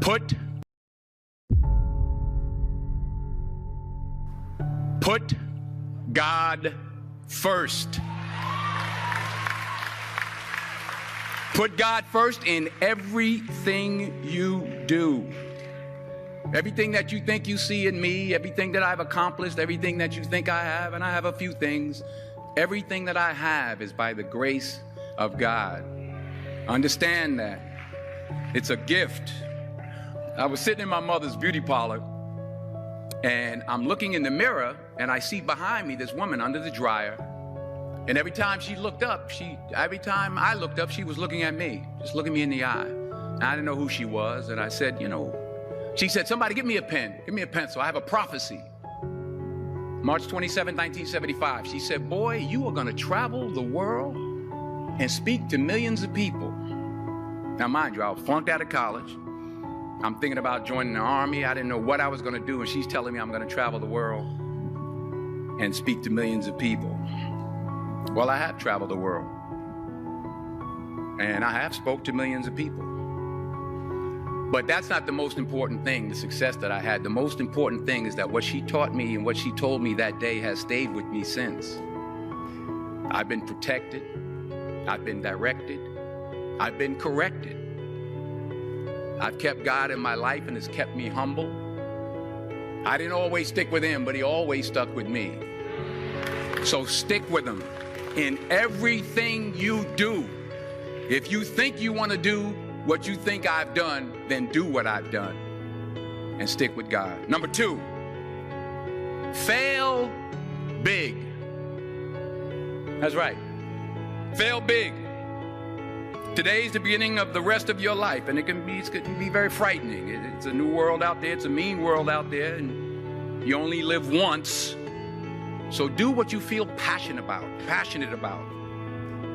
Put God first. Put God first in everything you do. Everything that you think you see in me, everything that I've accomplished, everything that you think I have, and I have a few things, everything that I have is by the grace of God. Understand that. It's a gift. I was sitting in my mother's beauty parlor, and I'm looking in the mirror, and I see behind me this woman under the dryer. And every time I looked up, she was looking at me, just looking me in the eye. And I didn't know who she was, and I said, she said, somebody give me a pen. Give me a pencil. I have a prophecy. March 27, 1975. She said, boy, you are going to travel the world and speak to millions of people. Now, mind you, I was flunked out of college. I'm thinking about joining the army. I didn't know what I was going to do. And she's telling me I'm going to travel the world and speak to millions of people. Well, I have traveled the world. And I have spoke to millions of people. But that's not the most important thing, the success that I had. The most important thing is that what she taught me and what she told me that day has stayed with me since. I've been protected. I've been directed. I've been corrected. I've kept God in my life and it's kept me humble. I didn't always stick with him, but he always stuck with me. So stick with him in everything you do. If you think you want to do what you think I've done, then do what I've done and stick with God. Number 2, fail big. That's right. Fail big. Today's the beginning of the rest of your life, and it can be very frightening. It's a new world out there. It's a mean world out there, and you only live once. So do what you feel passionate about.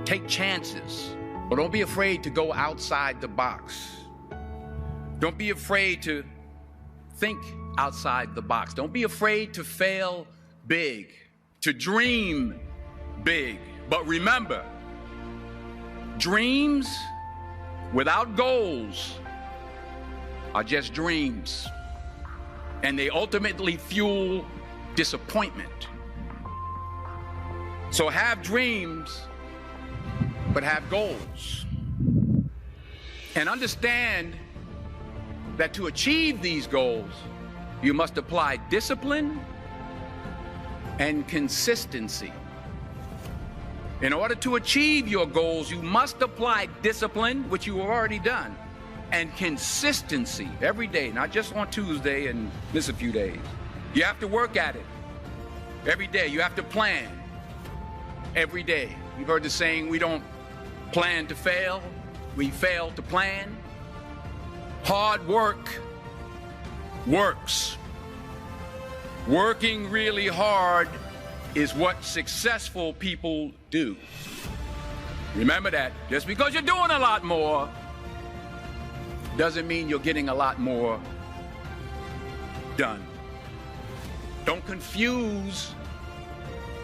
Take chances. But don't be afraid to go outside the box. Don't be afraid to think outside the box. Don't be afraid to fail big, to dream big. But remember, dreams without goals are just dreams. And they ultimately fuel disappointment. So have dreams, but have goals. And understand that to achieve these goals, you must apply discipline and consistency. In order to achieve your goals, you must apply discipline, which you have already done, and consistency every day, not just on Tuesday and miss a few days. You have to work at it every day. You have to plan every day. You've heard the saying, we don't plan to fail, we fail to plan. Hard work works. Working really hard is what successful people do. Remember that. Just because you're doing a lot more doesn't mean you're getting a lot more done. Don't confuse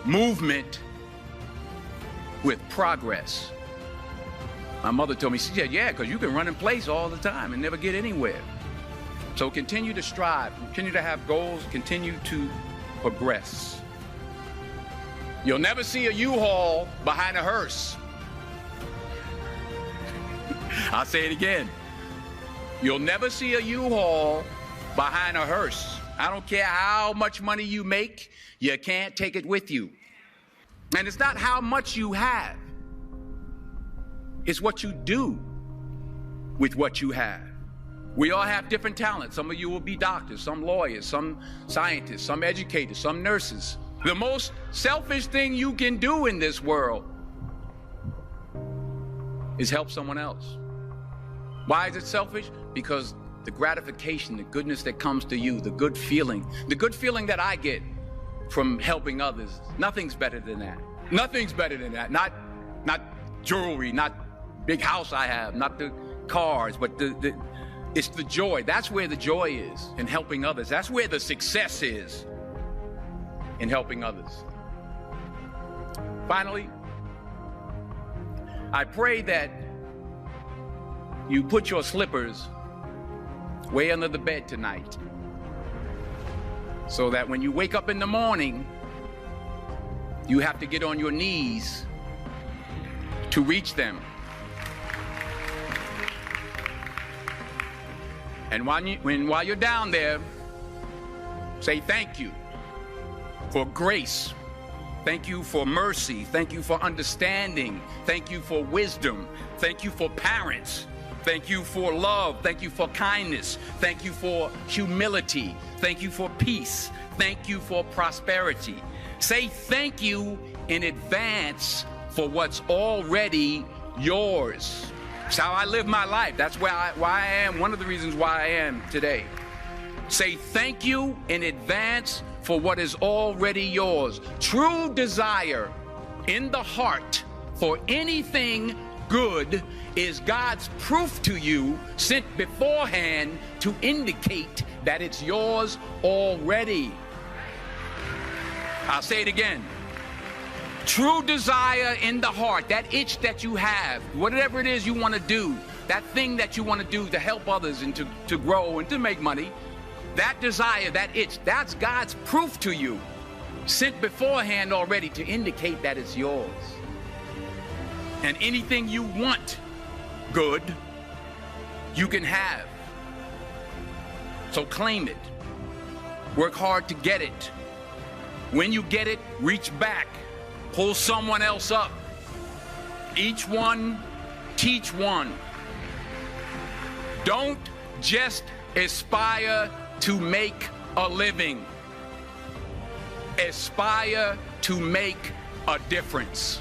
movement with progress. My mother told me, she said, yeah, because you can run in place all the time and never get anywhere. So continue to strive, continue to have goals, continue to progress. You'll never see a U-Haul behind a hearse. I'll say it again. You'll never see a U-Haul behind a hearse. I don't care how much money you make, you can't take it with you. And it's not how much you have. It's what you do with what you have. We all have different talents. Some of you will be doctors, some lawyers, some scientists, some educators, some nurses. The most selfish thing you can do in this world is help someone else. Why is it selfish? Because the gratification, the goodness that comes to you, the good feeling that I get from helping others, nothing's better than that. Nothing's better than that. Not jewelry, not big house I have, not the cars, but it's the joy. That's where the joy is, in helping others. That's where the success is, in helping others. Finally, I pray that you put your slippers way under the bed tonight, so that when you wake up in the morning, you have to get on your knees to reach them. And while you're down there, say thank you for grace. Thank you for mercy. Thank you for understanding. Thank you for wisdom. Thank you for parents. Thank you for love. Thank you for kindness. Thank you for humility. Thank you for peace. Thank you for prosperity. Say thank you in advance for what's already yours. That's how I live my life. That's why I am, one of the reasons why I am today. Say thank you in advance for what is already yours. True desire in the heart for anything good is God's proof to you, sent beforehand to indicate that it's yours already. I'll say it again. True desire in the heart, that itch that you have, whatever it is you want to do, that thing that you want to do to help others and to grow and to make money, that desire, that itch, that's God's proof to you, sent beforehand already to indicate that it's yours. And anything you want good, you can have. So claim it. Work hard to get it. When you get it, reach back. Pull someone else up. Each one, teach one. Don't just aspire to make a living. Aspire to make a difference.